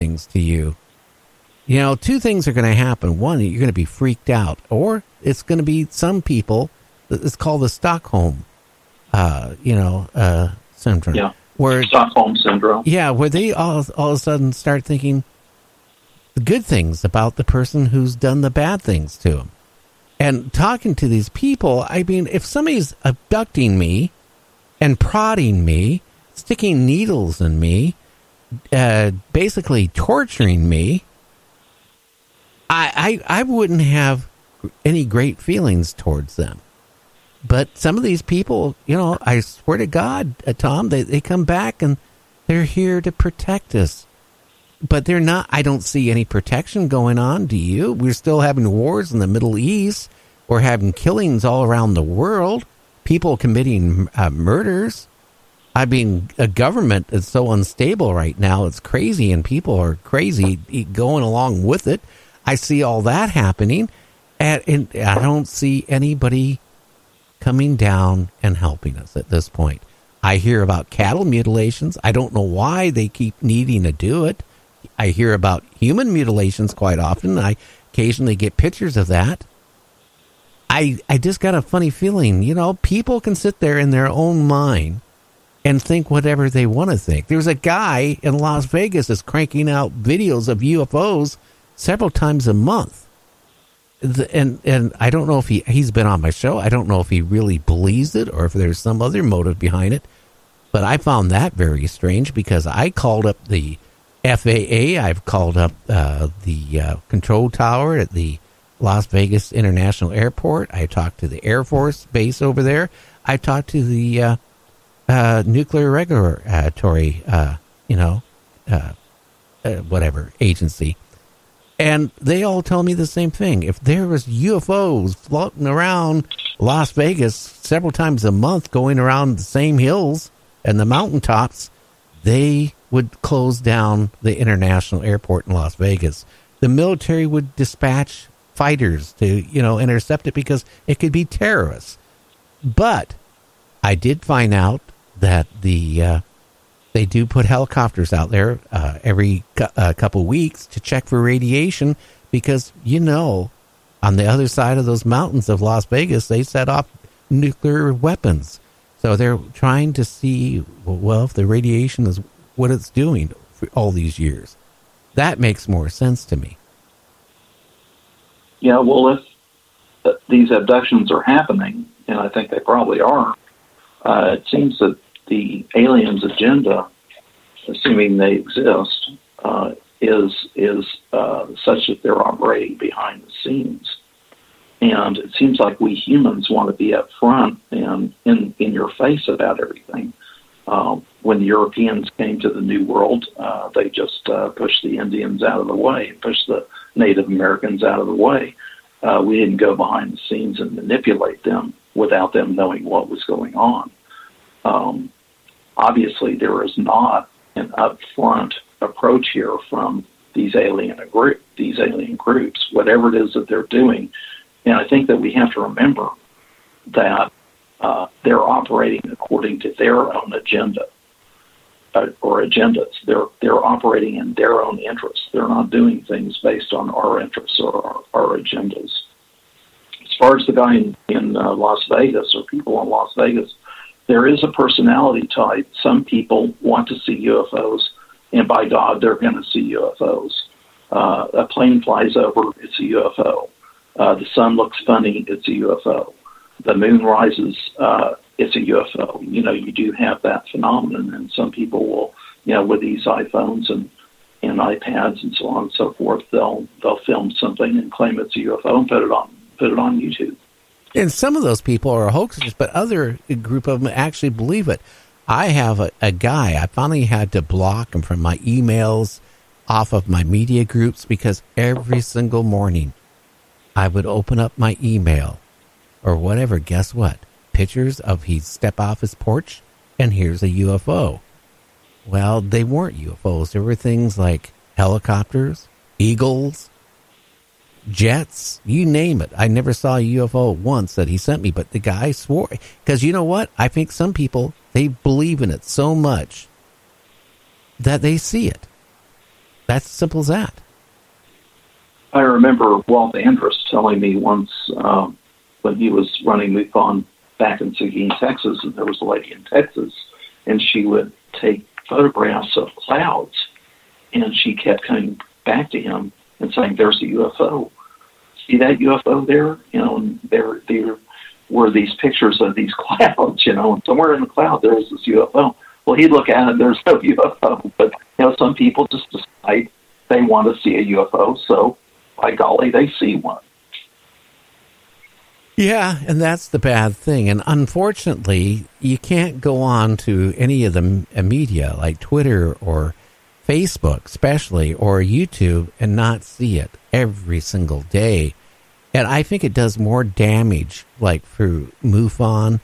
things to you, you know, two things are going to happen. One, you're going to be freaked out, or it's going to be some people. It's called the Stockholm, syndrome. Yeah, where Stockholm syndrome. Yeah, where they all of a sudden start thinking the good things about the person who's done the bad things to them. And talking to these people, I mean, if somebody's abducting me and prodding me, sticking needles in me, basically torturing me, I wouldn't have any great feelings towards them. But some of these people, you know, I swear to God, Tom, they come back and they're here to protect us. But they're not. I don't see any protection going on. Do you? We're still having wars in the Middle East. We're having killings all around the world. People committing murders. I mean, a government is so unstable right now. It's crazy, and people are crazy going along with it. I see all that happening, and I don't see anybody coming down and helping us at this point. I hear about cattle mutilations. I don't know why they keep needing to do it. I hear about human mutilations quite often. I occasionally get pictures of that. I just got a funny feeling, you know, people can sit there in their own mind and think whatever they want to think. There's a guy in Las Vegas that's cranking out videos of UFOs several times a month. And I don't know if he's been on my show. I don't know if he really believes it or if there's some other motive behind it. But I found that very strange because I called up the FAA. I've called up the control tower at the Las Vegas International Airport. I talked to the Air Force base over there. I talked to the nuclear regulatory, whatever agency. And they all tell me the same thing. If there was UFOs floating around Las Vegas several times a month going around the same hills and the mountaintops, they would close down the international airport in Las Vegas. The military would dispatch fighters to, intercept it because it could be terrorists. But I did find out that they do put helicopters out there every couple weeks to check for radiation because, on the other side of those mountains of Las Vegas, they set off nuclear weapons. So they're trying to see, well, if the radiation is what it's doing for all these years. That makes more sense to me. Yeah, well, if these abductions are happening, and I think they probably are, it seems that the aliens' agenda, assuming they exist, is such that they're operating behind the scenes. And it seems like we humans want to be up front and in your face about everything. When the Europeans came to the New World, they just pushed the Indians out of the way, pushed the Native Americans out of the way. We didn't go behind the scenes and manipulate them without them knowing what was going on. Obviously, there is not an upfront approach here from these alien groups, whatever it is that they're doing. And I think that we have to remember that they're operating according to their own agenda or agendas. They're operating in their own interests. They're not doing things based on our interests or our agendas. As far as the guy in Las Vegas or people in Las Vegas, there is a personality type. Some people want to see UFOs, and by God, they're going to see UFOs. A plane flies over, it's a UFO. The sun looks funny, it's a UFO. The moon rises, it's a UFO. You do have that phenomenon, and some people will, with these iPhones and iPads and so on and so forth, they'll film something and claim it's a UFO and put it on YouTube. And some of those people are hoaxers, but other group of them actually believe it. I have a guy, I finally had to block him from my emails, off of my media groups, because every single morning I would open up my email or whatever, guess what? Pictures of he step off his porch and here's a UFO. Well, they weren't UFOs. There were things like helicopters, eagles, jets, you name it. I never saw a UFO once that he sent me, but the guy swore. Because you know what? I think some people, they believe in it so much that they see it. That's simple as that. I remember Walt Andrus telling me once when he was running MUFON back in Seguin, Texas, and there was a lady in Texas, and she would take photographs of clouds, and she kept coming back to him and saying, "There's a UFO. See that UFO there? And there were these pictures of these clouds, and somewhere in the cloud there was this UFO." Well, he'd look at it, there's no UFO, but some people just decide they want to see a UFO, so by golly, they see one. Yeah, and that's the bad thing. And unfortunately, you can't go on to any of the media like Twitter or Facebook, especially, or YouTube, and not see it every single day. And I think it does more damage, like through MUFON,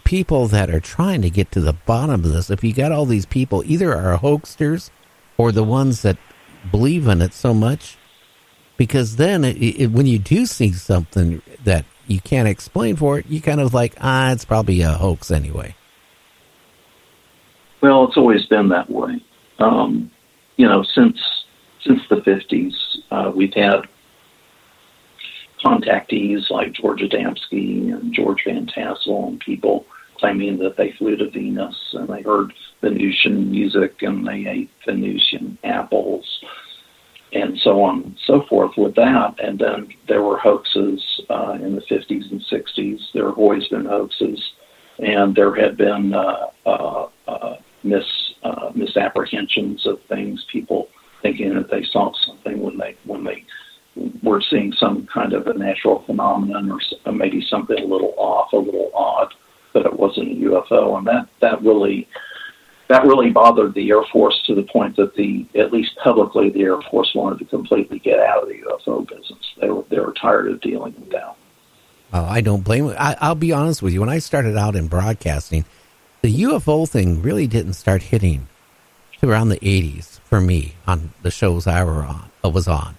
people that are trying to get to the bottom of this. If you got all these people, either are hoaxsters or the ones that believe in it so much, because then when you do see something that you can't explain for it, you kind of like, it's probably a hoax anyway. Well, it's always been that way. Since the 50s, we've had contactees like George Adamski and George Van Tassel, and people claiming that they flew to Venus and they heard Venusian music and they ate Venusian apples, and so on and so forth with that. And then there were hoaxes in the 50s and 60s. There have always been hoaxes, and there had been misapprehensions of things, people thinking that they saw something when they were seeing some kind of a natural phenomenon or maybe something a little off, a little odd, but it wasn't a UFO. And that really bothered the Air Force to the point that at least publicly, the Air Force wanted to completely get out of the UFO business. They were tired of dealing with that. I don't blame it. I'll be honest with you. When I started out in broadcasting, the UFO thing really didn't start hitting to around the 80s for me on the shows I was on.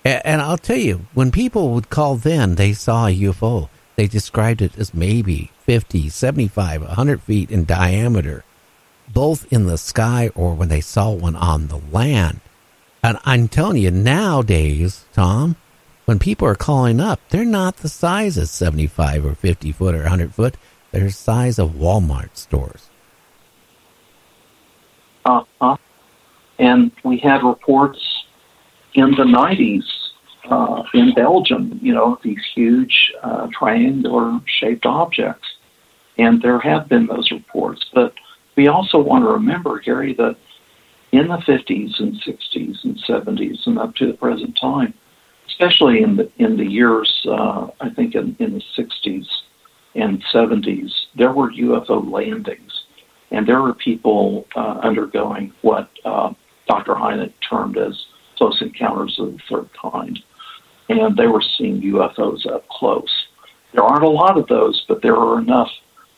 And I'll tell you, when people would call then, they saw a UFO. They described it as maybe 50, 75, 100 feet in diameter, both in the sky or when they saw one on the land. And I'm telling you, nowadays, Tom, when people are calling up, they're not the size of 75 or 50 foot or 100 foot. They're the size of Walmart stores. And we had reports in the 90s in Belgium, these huge triangular-shaped objects. And there have been those reports. But we also want to remember, Gary, that in the 50s and 60s and 70s and up to the present time, especially in the years, I think in the 60s and 70s, there were UFO landings. And there were people undergoing what Dr. Hynek termed as close encounters of the third kind. And they were seeing UFOs up close. There aren't a lot of those, but there are enough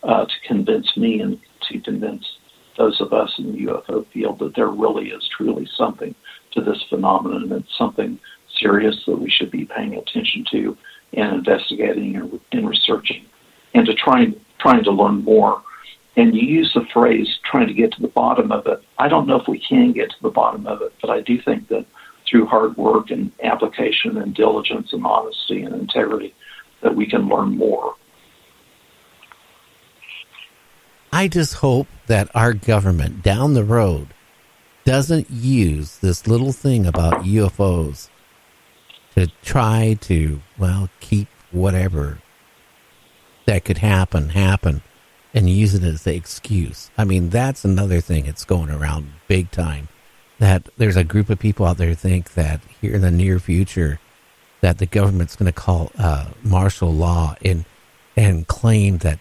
to convince me and to convince those of us in the UFO field that there really is truly something to this phenomenon, and it's something serious that we should be paying attention to and investigating and researching, and to trying to learn more. And you use the phrase trying to get to the bottom of it. I don't know if we can get to the bottom of it, but I do think that through hard work and application and diligence and honesty and integrity that we can learn more. I just hope that our government down the road doesn't use this little thing about UFOs to try to, keep whatever that could happen and use it as the excuse. I mean, that's another thing that's going around big time, that there's a group of people out there who think that here in the near future that the government's going to call martial law and claim that,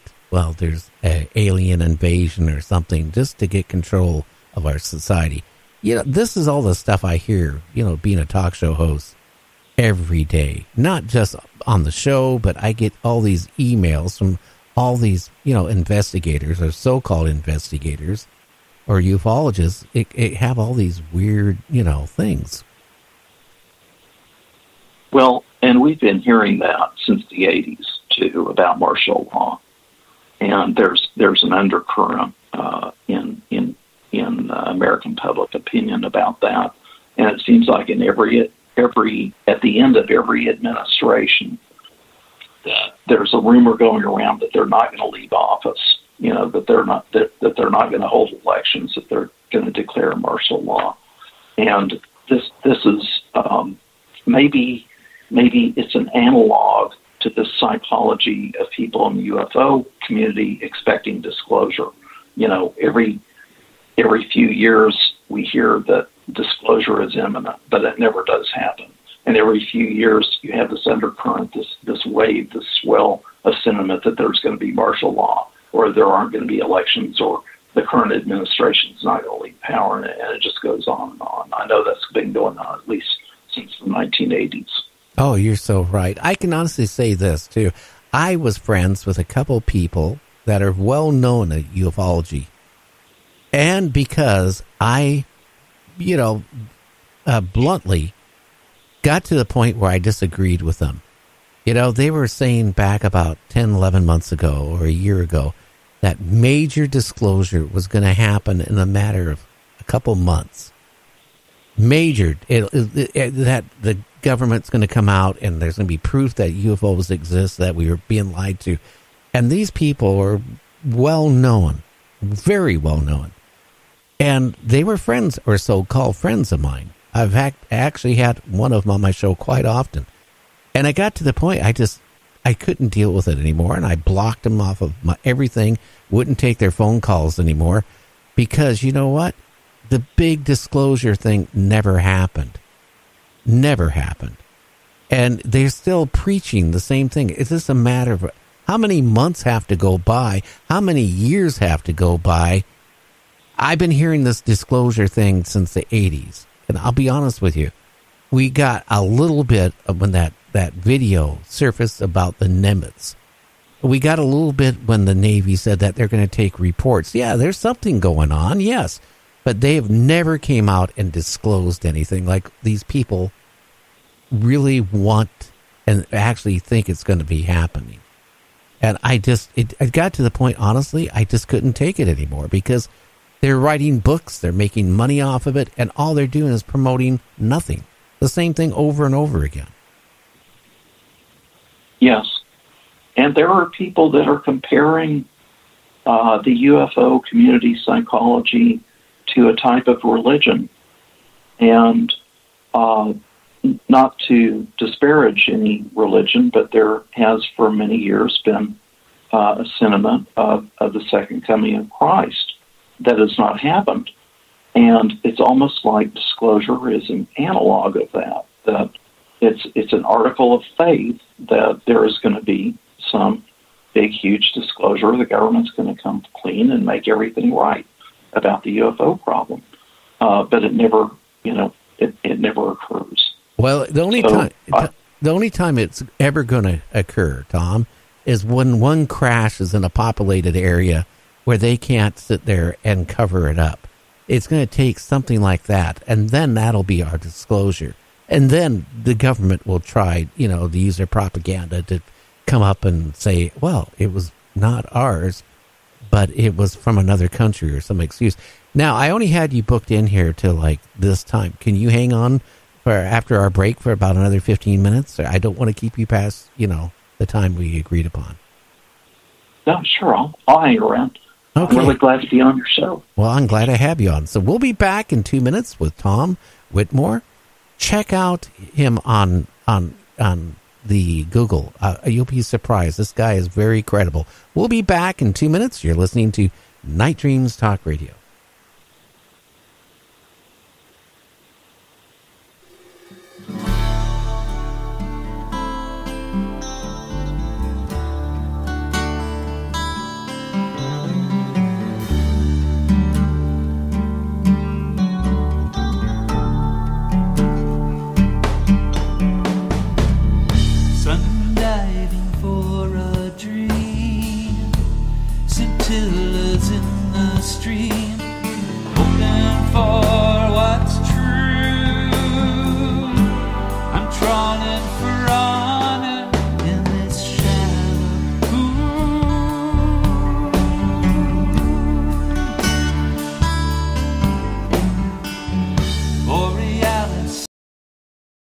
there's an alien invasion or something just to get control of our society. This is all the stuff I hear, being a talk show host every day, not just on the show, but I get all these emails from all these, investigators or so-called investigators or ufologists. It have all these weird, things. Well, and we've been hearing that since the 80s, too, about martial law. And there's an undercurrent in American public opinion about that. And it seems like in every at the end of every administration, that there's a rumor going around that they're not going to leave office. That they're not going to hold elections, that they're going to declare martial law. And this is maybe it's an analog to the psychology of people in the UFO community expecting disclosure. Every few years we hear that disclosure is imminent, but it never does happen. And every few years you have this undercurrent, this wave, this swell of sentiment that there's going to be martial law, or there aren't going to be elections, or the current administration is not going to leave power, and it just goes on and on. I know that's been going on at least since the 1980s. Oh, you're so right. I can honestly say this, too. I was friends with a couple people that are well known at ufology. And because I, bluntly got to the point where I disagreed with them. They were saying back about 10, 11 months ago or a year ago that major disclosure was going to happen in a matter of a couple months. Major, that the government's going to come out and there's going to be proof that UFOs exist, that we were being lied to. And these people are well known, very well known. And they were friends, or so-called friends of mine. I've actually had one of them on my show quite often. And I got to the point, I couldn't deal with it anymore, and I blocked them off of everything, wouldn't take their phone calls anymore, because you know what? The big disclosure thing never happened. Never happened. And they're still preaching the same thing. It's just a matter of how many months have to go by, how many years have to go by. I've been hearing this disclosure thing since the 80s. And I'll be honest with you, we got a little bit of when that video surfaced about the Nimitz. We got a little bit when the Navy said that they're going to take reports. Yeah, there's something going on, yes. But they have never came out and disclosed anything like these people really want and actually think it's going to be happening. And it got to the point, honestly, I just couldn't take it anymore because they're writing books, they're making money off of it, and all they're doing is promoting nothing. The same thing over and over again. Yes. And there are people that are comparing the UFO community psychology to a type of religion. And not to disparage any religion, but there has for many years been a sentiment of the second coming of Christ that has not happened. And it's almost like disclosure is an analog of that it's an article of faith that there is going to be some big, huge disclosure. The government's going to come clean and make everything right about the UFO problem. But it never, it never occurs. Well, the only time it's ever going to occur, Tom, is when one crashes in a populated area where they can't sit there and cover it up. It's going to take something like that, and then that'll be our disclosure. And then the government will try, to use their propaganda to come up and say, well, it was not ours, but it was from another country or some excuse. Now, I only had you booked in here till like this time. Can you hang on for after our break for about another 15 minutes? I don't want to keep you past, the time we agreed upon. No, sure. I'll hang around. Okay. I'm really glad to be on your show. Well, I'm glad I have you on. So we'll be back in 2 minutes with Tom Whitmore. Check out him on the Google. You'll be surprised. This guy is very credible. We'll be back in 2 minutes. You're listening to Night Dreams Talk Radio.